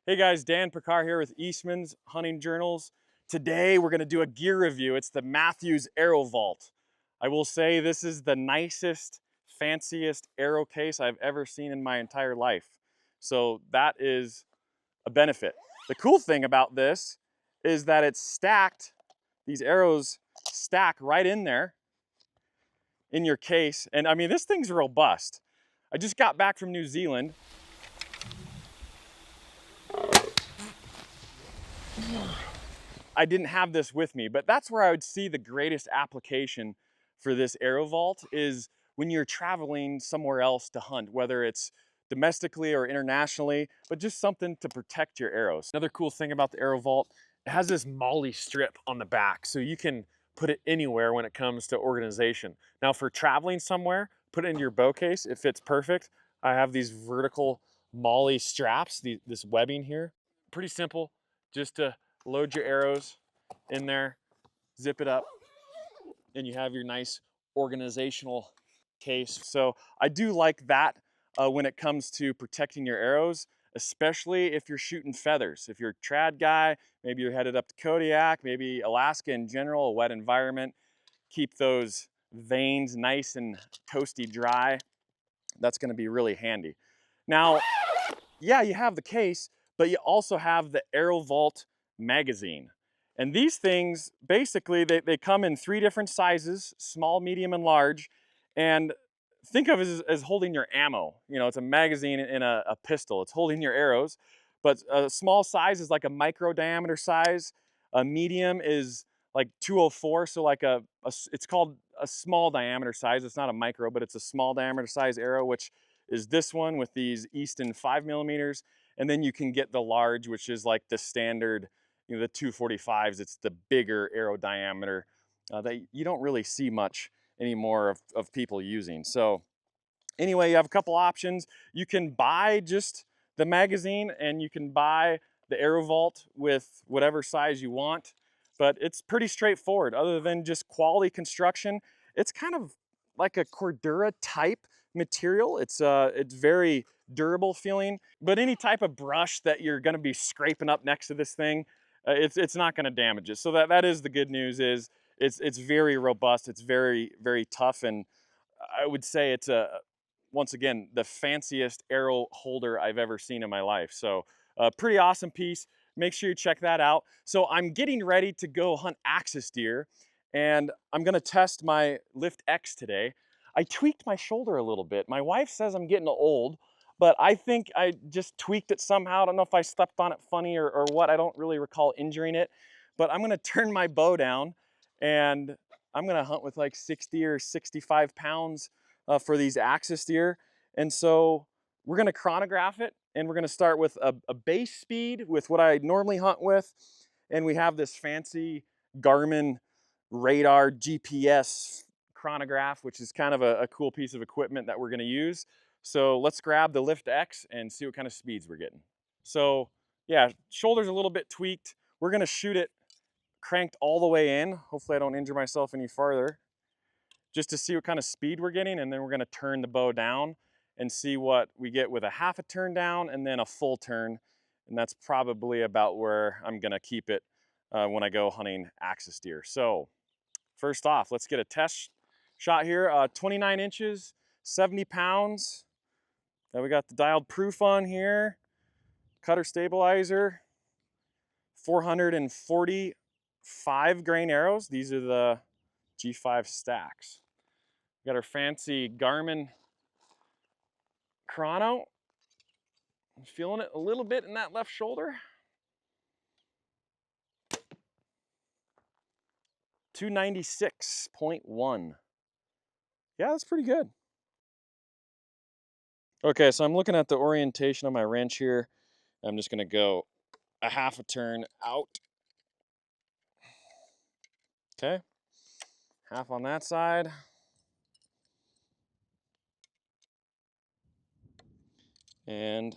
Hey guys, Dan Pickar here with Eastmans Hunting Journals. Today we're going to do a gear review. It's the Mathews Arrow Vault. I will say this is the nicest, fanciest arrow case I've ever seen in my entire life. So that is a benefit. The cool thing about this is that it's stacked. These arrows stack right in there in your case. And I mean, this thing's robust. I just got back from New Zealand. I didn't have this with me, but that's where I would see the greatest application for this Arrow Vault is when you're traveling somewhere else to hunt, whether it's domestically or internationally, but just something to protect your arrows. Another cool thing about the Arrow Vault, it has this MOLLE strip on the back, so you can put it anywhere when it comes to organization. Now for traveling somewhere, put it in your bow case, it fits perfect. I have these vertical MOLLE straps, this webbing here. Pretty simple, just to load your arrows in there, zip it up, and you have your nice organizational case. So I do like that when it comes to protecting your arrows, especially if you're shooting feathers. If you're a trad guy, maybe you're headed up to Kodiak, maybe Alaska in general, a wet environment, keep those veins nice and toasty dry. That's gonna be really handy. Now, yeah, you have the case, but you also have the Arrow Vault magazine. And these things, basically, they come in 3 different sizes, small, medium, and large. And think of it as holding your ammo. You know, it's a magazine in a pistol. It's holding your arrows. But a small size is like a micro diameter size. A medium is like 204, so like it's called a small diameter size. It's not a micro, but it's a small diameter size arrow, which is this one with these Easton 5mm. And then you can get the large, which is like the standard, you know, the 245s. It's the bigger arrow diameter that you don't really see much anymore of people using. So anyway, you have a couple options. You can buy just the magazine and you can buy the Arrow Vault with whatever size you want, but it's pretty straightforward. Other than just quality construction, it's kind of like a Cordura type material. It's very durable feeling, but any type of brush that you're gonna be scraping up next to this thing, it's not gonna damage it. So that is the good news. Is it's very robust, it's very, very tough, and I would say it's once again, the fanciest arrow holder I've ever seen in my life. So pretty awesome piece. Make sure you check that out. So I'm getting ready to go hunt axis deer, and I'm gonna test my Lift X today. I tweaked my shoulder a little bit. My wife says I'm getting old, but I think I just tweaked it somehow. I don't know if I stepped on it funny or what. I don't really recall injuring it, but I'm gonna turn my bow down and I'm gonna hunt with like 60 or 65 pounds for these axis deer. And so we're gonna chronograph it, and we're gonna start with a base speed with what I normally hunt with. And we have this fancy Garmin radar GPS chronograph, which is kind of a cool piece of equipment that we're gonna use. So let's grab the Lift X and see what kind of speeds we're getting. So yeah, shoulder's a little bit tweaked. We're gonna shoot it cranked all the way in. Hopefully I don't injure myself any farther, just to see what kind of speed we're getting. And then we're gonna turn the bow down and see what we get with a half a turn down and then a full turn. And that's probably about where I'm gonna keep it when I go hunting axis deer. So first off, let's get a test shot here. 29 inches, 70 pounds. Then we got the dialed proof on here, cutter stabilizer, 445 grain arrows. These are the G5 stacks. We got our fancy Garmin chrono. I'm feeling it a little bit in that left shoulder. 296.1. Yeah, that's pretty good. Okay, so I'm looking at the orientation of my wrench here. I'm just gonna go a half a turn out. Okay, half on that side. And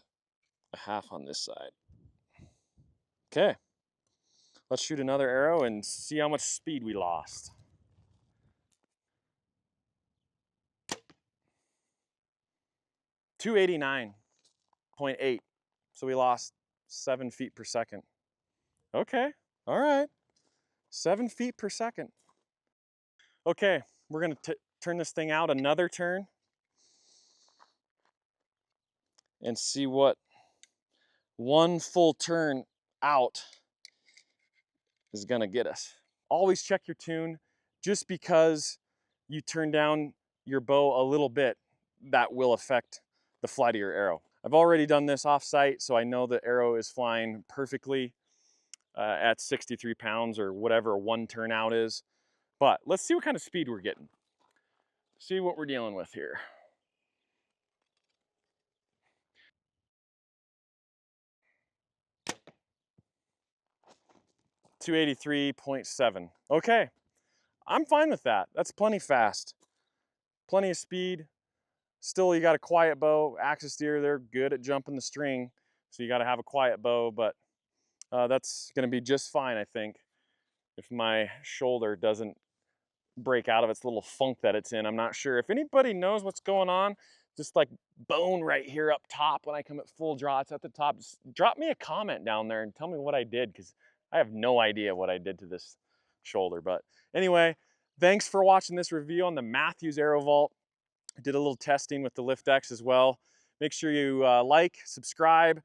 a half on this side. Okay, let's shoot another arrow and see how much speed we lost. .289.8. So we lost 7 feet per second. Okay, all right. 7 feet per second. Okay, we're gonna turn this thing out another turn and see what one full turn out is gonna get us. Always check your tune. Just because you turn down your bow a little bit, that will affect the flight of your arrow. I've already done this off-site, so I know the arrow is flying perfectly at 63 pounds or whatever one turn out is. But let's see what kind of speed we're getting. See what we're dealing with here. .283.7. Okay, I'm fine with that. That's plenty fast. Plenty of speed. Still, you got a quiet bow. Axis deer, they're good at jumping the string, so you got to have a quiet bow, but that's going to be just fine, I think, if my shoulder doesn't break out of its little funk that it's in. I'm not sure. If anybody knows what's going on, just like bone right here up top when I come at full draw, it's at the top. Just drop me a comment down there and tell me what I did, because I have no idea what I did to this shoulder. But anyway, thanks for watching this review on the Mathews Arrow Vault. I did a little testing with the Lift X as well. Make sure you like, subscribe,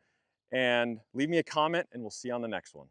and leave me a comment, and we'll see you on the next one.